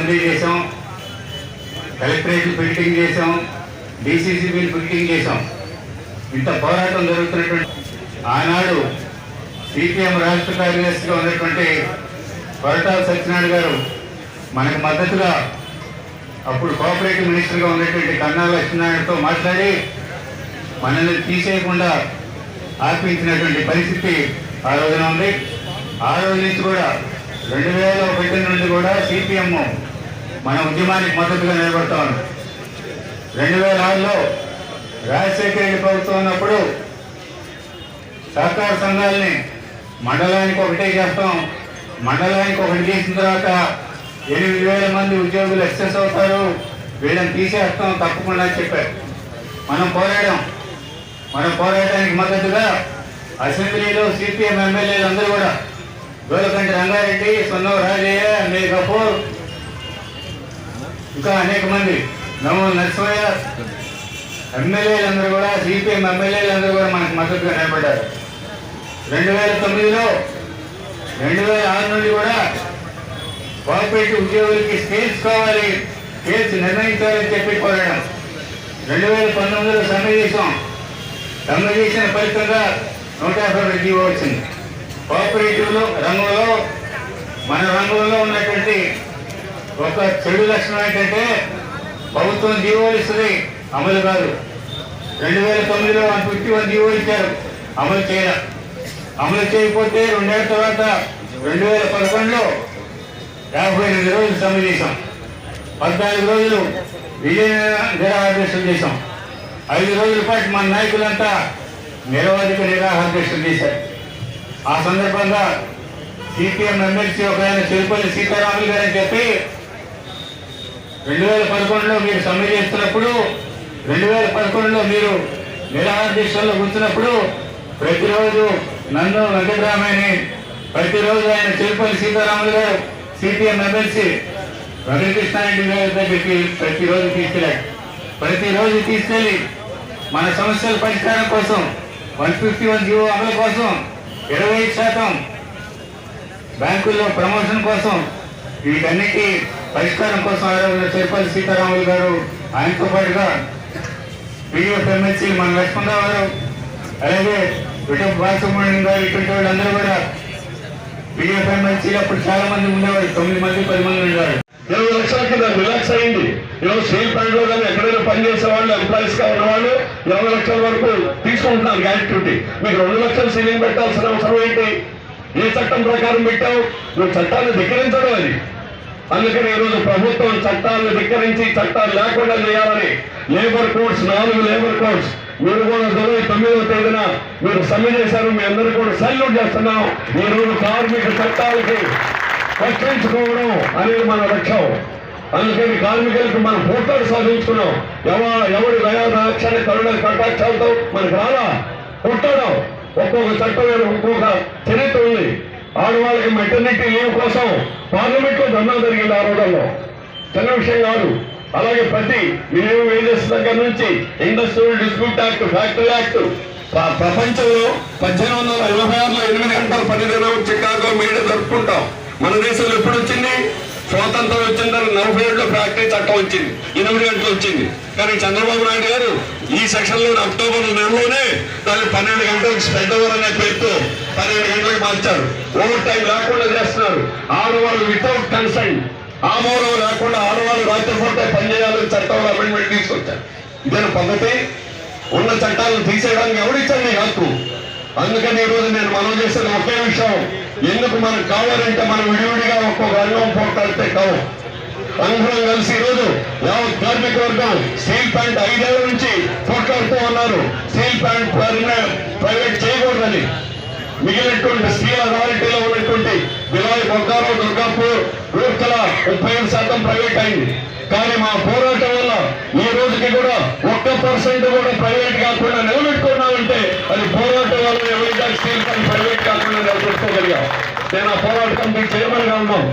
Assembly చేసాం, collectorate building చేసాం, DCC bill building చేసాం. ఇంత పోరాటం జరుగుతున్నటువంటి ఆనాడు సిపిఎం రాష్ట్ర కార్యదర్శిగా ఉన్నటువంటి కొరటాల సత్యనారాయణ గారు మనకు మద్దతుగా అప్పుడు కోఆపరేటివ్ మినిస్టర్గా ఉన్నటువంటి కన్నా లక్ష్మీనారాయణతో మాట్లాడి మనల్ని తీసేయకుండా ఆపించినటువంటి పరిస్థితి ఆ రోజున ఉంది. ఆ రోజు నుంచి కూడా 2001 నుండి కూడా సిపిఎం మన ఉద్యమానికి మద్దతుగా నిలబడతా ఉంది. 2006లో రాజశేఖర రెడ్డి ప్రభుత్వం ఉన్నప్పుడు సహకార సంఘాలని మండలానికి ఒకటే చేస్తాం, మండలానికి ఒకటి చేసిన తర్వాత 8,000 మంది ఉద్యోగులు ఎక్సెస్ అవుతారు, వీళ్ళని తీసేస్తాం తప్పకుండా అని చెప్పారు. మనం పోరాడాం. మన పోరాటానికి మద్దతుగా అసెంబ్లీలో సిపిఎం ఎమ్మెల్యేలు అందరూ కూడా గోలకంటి రంగారెడ్డి, సొన్నవ రాజయ్య, అనిల్ కపూర్, ఇంకా అనేక మంది, నమో నరసింహయ్య ఎమ్మెల్యేలందరూ కూడా, సిపిఎం ఎమ్మెల్యేలందరూ కూడా మనకు మద్దతుగా నిలబడ్డారు. 2009లో 2006 నుండి కూడా కోఆపరేటివ్ ఉద్యోగులకి స్కేల్స్ కావాలి, స్కేల్స్ నిర్ణయించాలని చెప్పి కోరడం. 2019లో సమ్మె చేసాం. సమ్మె చేసిన ఫలితంగా 150 జీవో వచ్చింది. కోఆపరేటివ్ రంగంలో మన రంగంలో ఉన్నటువంటి ఒక చెడు లక్షణం ఏంటంటే ప్రభుత్వం జీవోలు ఇస్తుంది, అమలు కాదు. 2009లో 151 జీవోలు ఇచ్చారు, అమలు చేయడం. అమలు చేయకపోతే 2 ఏళ్ల తర్వాత 2011లో 58 రోజులు సమ్మె చేశాం. 14 రోజులు నిరాహారదీక్షలు చేశాం. 5 రోజుల పాటు మన నాయకులంతా నిరవధిక నిరాహారదీక్షలు చేశారు. ఆ సందర్భంగా సిపిఎం ఎమ్మెల్సీ ఒక ఆయన చెరుపల్లి సీతారాములు గారని చెప్పి 2011లో మీరు సమ్మె చేస్తున్నప్పుడు, 2011లో మీరు నిరాహారదీక్షల్లో కూర్చున్నప్పుడు ప్రతిరోజు నన్ను వెంకటరామయ్యని, ప్రతిరోజు ఆయన చెరుపల్లి సీతారాములు గారు సిపిఎం ఎమ్మెల్సీ వెంకటకృష్ణారెడ్డి గారి దగ్గరికి ప్రతిరోజు తీసుకెళ్ళాడు. ప్రతిరోజు తీసుకెళ్ళి మన సమస్యల పరిష్కారం కోసం, 151 జీవో అమలు కోసం, 25% బ్యాంకుల్లో ప్రమోషన్ కోసం, వీటన్నిటి పరిష్కారం కోసం చెరుపల్లి సీతారాములు గారు, ఆయనతో పాటుగా పిఎఫ్ ఎమ్మెల్సీ మన లక్ష్మణరావు గారు, అలాగే విటప్ బాలసుబ్రహ్మణ్యం గారు, ఇటువంటి వాళ్ళందరూ కూడా పిఎఫ్ ఎమ్మెల్సీలు అప్పుడు చాలా మంది ఉండేవారు, 9 మంది 10 మంది ఉండేవారు. 20 లక్షల కింద రిలాక్స్ అయింది. ఈరోజు స్టీల్ ప్లాంట్ లో కానీ ఎక్కడైనా పనిచేసే వాళ్ళు, ఎంప్లాయీస్ గా ఉన్న వాళ్ళు 20 లక్షల వరకు తీసుకుంటున్నారు గ్రాట్యుటీ. మీకు 2 లక్షలు సీలింగ్ పెట్టాల్సిన అవసరం ఏంటి? ఏ చట్టం ప్రకారం పెట్టావు? నువ్వు చట్టాన్ని ధిక్కరించడం అది. అందుకని ఈరోజు ప్రభుత్వం చట్టాలను ధిక్కరించి చట్టాలు లేకుండా చేయాలని లేబర్ కోడ్స్, 4 లేబర్ కోడ్స్ మీరు కూడా జూలై 9వ తేదీన మీరు సమ్మె చేశారు. మీ అందరూ కూడా సెల్యూట్ చేస్తున్నాం. ఈ రోజు కార్మిక చట్టాలకి రక్షించుకోవడం అనేది మన లక్ష్యం. అందుకని కార్మికులకు మనం పోట్లాడు సాధించుకున్నాం. ఎవరి దయాదాక్షాన్ని కరుణ కటాక్షాలతో మనకు రాలా కొట్టడం. ఒక్కొక్క చట్టం ఒక్కొక్క చరిత్ర ఉంది. ఆడవాళ్ళకి మెటర్నిటీ లీవ్ కోసం పార్లమెంట్ లో ధర్నా జరిగింది ఆ రోజుల్లో, చిన్న విషయం కాదు. అలాగే ప్రతి మినిమం వేజెస్ దగ్గర నుంచి industrial dispute act, factory act, ప్రపంచంలో 1886లో 8 గంటల పని దినం చికాగో మీడియా జరుపుకుంటాం. మన దేశంలో ఎప్పుడు వచ్చింది? స్వాతంత్రం వచ్చిన తర్వాత 47లో ఫ్యాక్టరీ చట్టం వచ్చింది, 8 గంటలు వచ్చింది. కానీ చంద్రబాబు నాయుడు గారు ఈ సెక్షన్ లో అక్టోబర్ నెలలోనే దాన్ని 12 గంటలకు స్ప్రెడ్ ఓవర్ అనే పేరుతో 12 గంటలకు మార్చారు. ఓవర్ టైం లేకుండా చేస్తున్నారు. ఆడవాళ్ళు వితౌట్ కన్సెంట్, ఆమోదం లేకుండా ఆడవాళ్ళు రాత్రిపూట పనిచేయాలని చట్టంలో అమెండ్మెంట్ తీసుకొచ్చారు. ఇదే పద్ధతి. ఉన్న చట్టాలను తీసేయడానికి ఎవరిచ్చారు నీ హక్కు? అందుకని ఈ రోజు నేను మనం చేసిన ఒకే విషయం, ఎందుకు మనకు కావాలంటే మనం విడివిడిగా ఒక్కొక్క రంగం పోట్లాడితే కావు. అందరం కలిసి ఈరోజు యావత్ కార్మిక వర్గం స్టీల్ ప్లాంట్ 5 ఏళ్ల నుంచి పోట్లాడుతూ ఉన్నారు. స్టీల్ ప్లాంట్ ప్రైవేట్ చేయకూడదని. మిగిలినటువంటి స్టీల్ అథారిటీలో ఉన్నటువంటి బిలాయ్, బొగ్గారావు, దుర్గాపూర్, రూర్కల 35% ప్రైవేట్ అయింది. కానీ మా పోరాటం వల్ల ఈ రోజుకి కూడా 1% కూడా ప్రైవేట్ కాకుండా నిలబెట్టుకున్నామంటే అది పోరాటం వల్ల ఎవరిగా స్టీల్ ప్లాంట్ ప్రైవేట్ కాకుండా నిలబెట్టుకోగలిగాం. నేను ఆ పోరాట కమిటీ చైర్మన్ గా ఉన్నాం.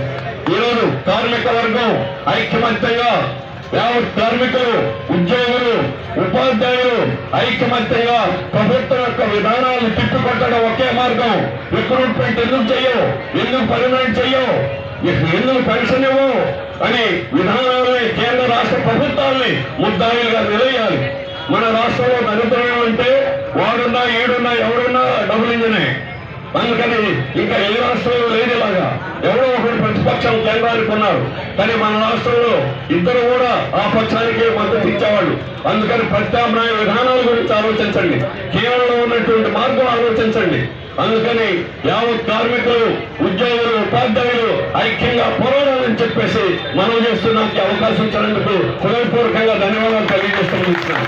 ఈరోజు కార్మిక వర్గం ఐక్యమత్యంగా, యావత్ కార్మికులు, ఉద్యోగులు, ఉపాధ్యాయులు ఐక్యమత్యంగా ప్రభుత్వం యొక్క విధానాలను తిప్పికొట్టడం ఒకే మార్గం. రిక్రూట్మెంట్ ఎందుకు చెయ్యవు? ఎందుకు పర్మనెంట్ చెయ్యవు? ఎందుకు పెన్షన్ ఇవ్వవు అని విధానాలని కేంద్ర రాష్ట్ర ప్రభుత్వాల్ని ముద్దాయిలుగా నిలయాలి. మన రాష్ట్రంలో దరిద్రం అంటే వాడున్నా ఏడున్నా ఎవరున్నా డబుల్ ఇంజనే. అందుకని ఇంకా ఏ రాష్ట్రంలో లేదు ఇలాగా. ఎవరో ఒకటి ప్రతిపక్షం కేంద్రానికి ఉన్నారు, కానీ మన రాష్ట్రంలో ఇద్దరు కూడా ఆ పక్షానికే మద్దతు ఇచ్చేవాళ్ళు. అందుకని ప్రత్యామ్నాయ విధానాల గురించి ఆలోచించండి, కేవలం ఉన్నటువంటి మార్గం ఆలోచించండి. అందుకని యావత్ కార్మికులు, ఉద్యోగులు, ఉపాధ్యాయులు ఐక్యంగా పోరాడాలని చెప్పేసి మనం చేస్తున్న అవకాశం ఇచ్చినందుకు హృదయపూర్వకంగా ధన్యవాదాలు తెలియజేస్తున్నాను.